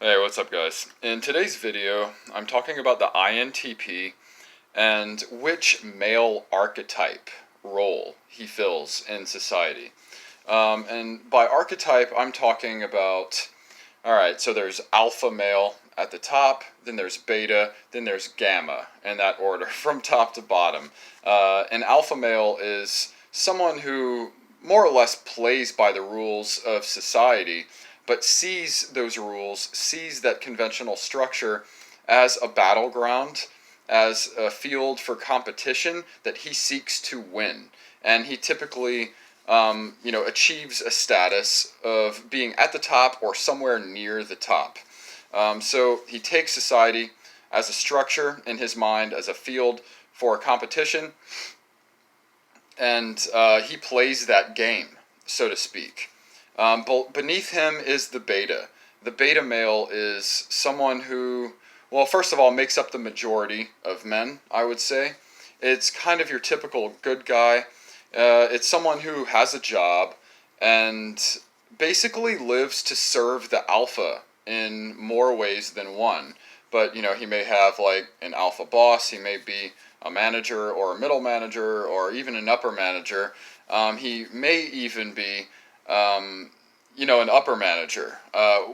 Hey, what's up guys? In today's video, I'm talking about the INTP and which male archetype role he fills in society. And by archetype, I'm talking about, alright, so there's alpha male at the top, then there's beta, then there's gamma, in that order, from top to bottom. An alpha male is someone who more or less plays by the rules of society, but sees those rules, sees that conventional structure as a battleground, as a field for competition that he seeks to win. And he typically, achieves a status of being at the top or somewhere near the top. So he takes society as a structure in his mind, as a field for competition, and he plays that game, so to speak. Beneath him is the beta. The beta male is someone who, well, first of all, makes up the majority of men, I would say. It's kind of your typical good guy. It's someone who has a job and basically lives to serve the alpha in more ways than one. But, he may have like an alpha boss, he may be a manager or a middle manager or even an upper manager. He may even be an upper manager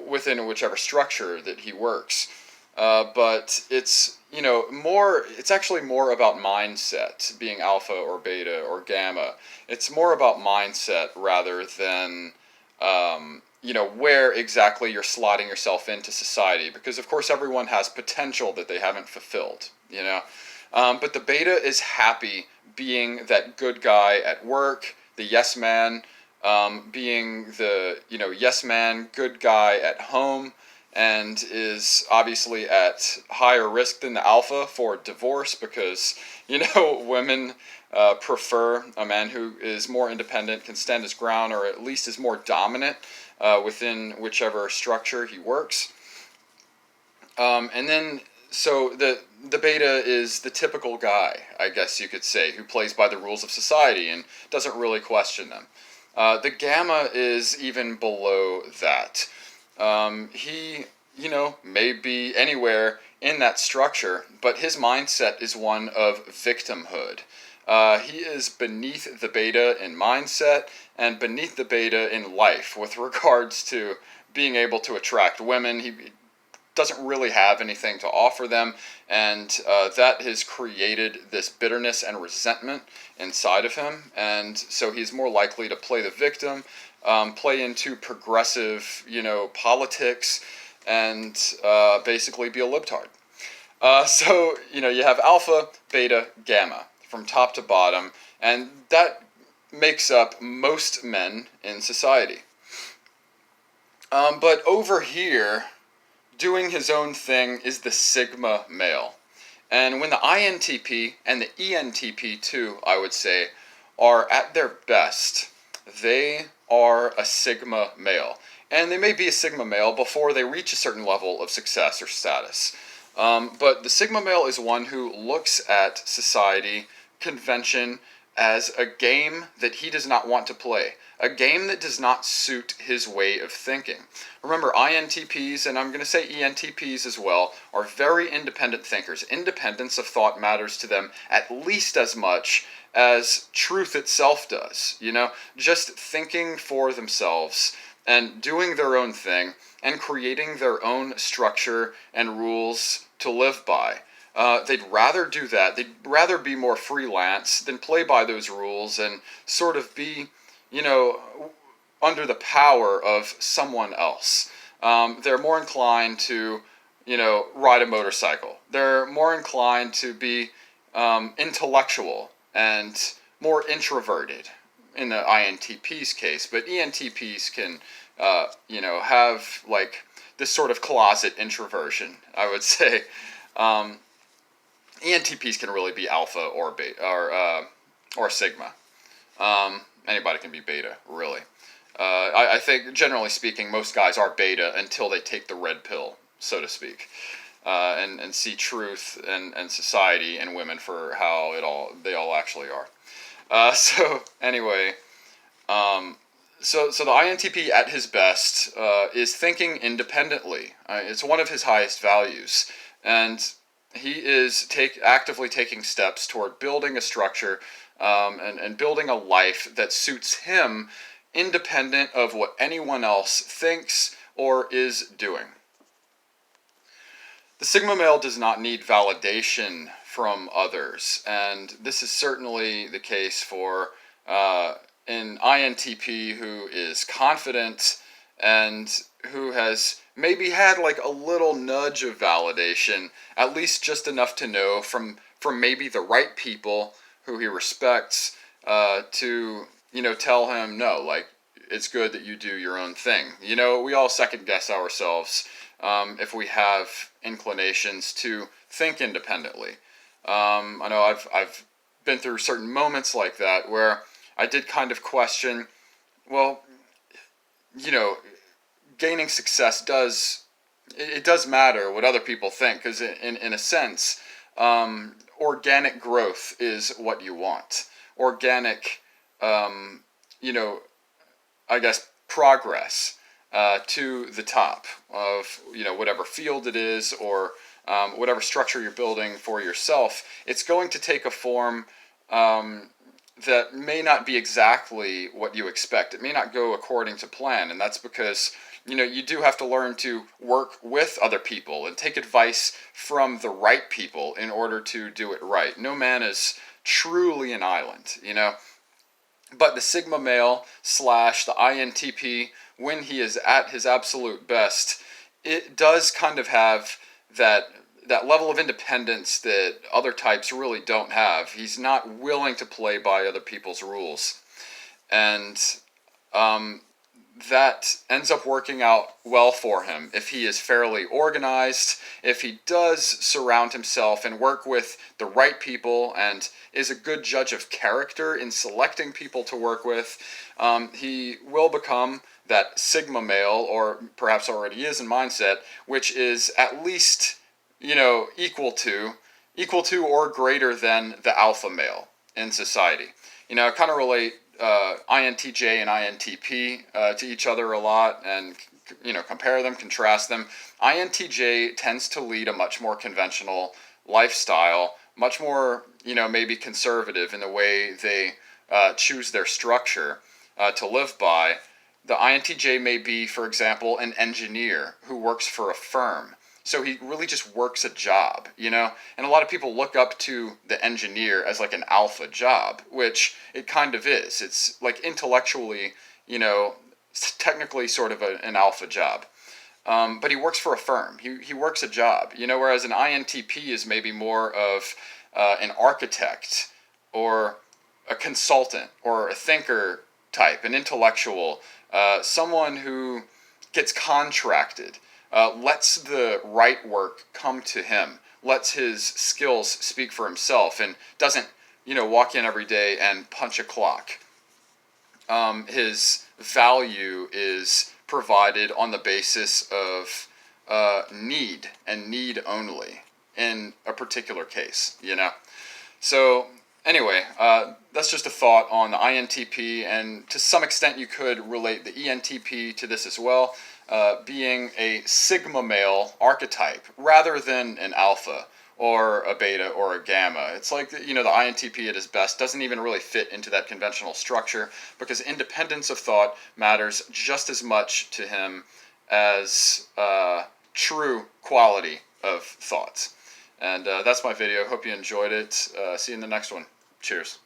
within whichever structure that he works. But it's it's actually more about mindset, being alpha or beta or gamma. It's more about mindset rather than where exactly you're slotting yourself into society, because of course everyone has potential that they haven't fulfilled. But the beta is happy being that good guy at work, the yes man, being the yes man, good guy at home, and is obviously at higher risk than the alpha for divorce, because women prefer a man who is more independent, can stand his ground, or at least is more dominant within whichever structure he works. And then so the beta is the typical guy, I guess you could say, who plays by the rules of society and doesn't really question them. The gamma is even below that. He, may be anywhere in that structure, but his mindset is one of victimhood. He is beneath the beta in mindset and beneath the beta in life with regards to being able to attract women. He doesn't really have anything to offer them, and that has created this bitterness and resentment inside of him, and so he's more likely to play the victim, play into progressive, politics, and basically be a libtard. So, you have alpha, beta, gamma from top to bottom, and that makes up most men in society. But over here, doing his own thing is the sigma male. And when the INTP and the ENTP too, I would say, are at their best, they are a sigma male. And they may be a sigma male before they reach a certain level of success or status. But the sigma male is one who looks at society, convention, as a game that he does not want to play. A game that does not suit his way of thinking. Remember, INTPs, and I'm going to say ENTPs as well, are very independent thinkers. Independence of thought matters to them at least as much as truth itself does. Just thinking for themselves and doing their own thing and creating their own structure and rules to live by. They'd rather do that. They'd rather be more freelance than play by those rules and sort of be, under the power of someone else. They're more inclined to, ride a motorcycle. They're more inclined to be intellectual and more introverted in the INTP's case. But ENTPs can, have like this sort of closet introversion, I would say. ENTPs can really be alpha or beta or sigma. Anybody can be beta, really. I think, generally speaking, most guys are beta until they take the red pill, so to speak, and see truth and society and women for how they all actually are. So anyway, So the INTP at his best is thinking independently. It's one of his highest values, and he is actively taking steps toward building a structure and building a life that suits him, independent of what anyone else thinks or is doing. The Sigma male does not need validation from others, and this is certainly the case for an INTP who is confident and who has maybe had like a little nudge of validation, at least just enough to know from maybe the right people who he respects to tell him no, like it's good that you do your own thing. We all second guess ourselves if we have inclinations to think independently. I know I've been through certain moments like that where I did kind of question, well, gaining success does matter what other people think, because in a sense, organic growth is what you want. Organic, you know, I guess progress to the top of whatever field it is, or whatever structure you're building for yourself. It's going to take a form that may not be exactly what you expect. It may not go according to plan, and that's because you do have to learn to work with other people and take advice from the right people in order to do it right. No man is truly an island. But the Sigma male / the INTP, when he is at his absolute best, it does kind of have that level of independence that other types really don't have. He's not willing to play by other people's rules. And that ends up working out well for him if he is fairly organized, if he does surround himself and work with the right people and is a good judge of character in selecting people to work with. He will become that Sigma male, or perhaps already is in mindset, which is at least equal to or greater than the alpha male in society. I kind of relate INTJ and INTP to each other a lot, and compare them, contrast them. INTJ tends to lead a much more conventional lifestyle, much more maybe conservative in the way they choose their structure to live by. The INTJ may be, for example, an engineer who works for a firm. So he really just works a job, and a lot of people look up to the engineer as like an alpha job, which it kind of is. It's like intellectually, technically sort of an alpha job. But he works for a firm. He works a job, whereas an INTP is maybe more of an architect or a consultant or a thinker type, an intellectual, someone who gets contracted. Lets the right work come to him, lets his skills speak for himself, and doesn't, walk in every day and punch a clock. His value is provided on the basis of need, and need only, in a particular case, So, anyway, that's just a thought on the INTP, and to some extent you could relate the ENTP to this as well. Being a Sigma male archetype rather than an alpha or a beta or a gamma. It's like the INTP at his best doesn't even really fit into that conventional structure, because independence of thought matters just as much to him as true quality of thoughts. And that's my video. Hope you enjoyed it. See you in the next one. Cheers.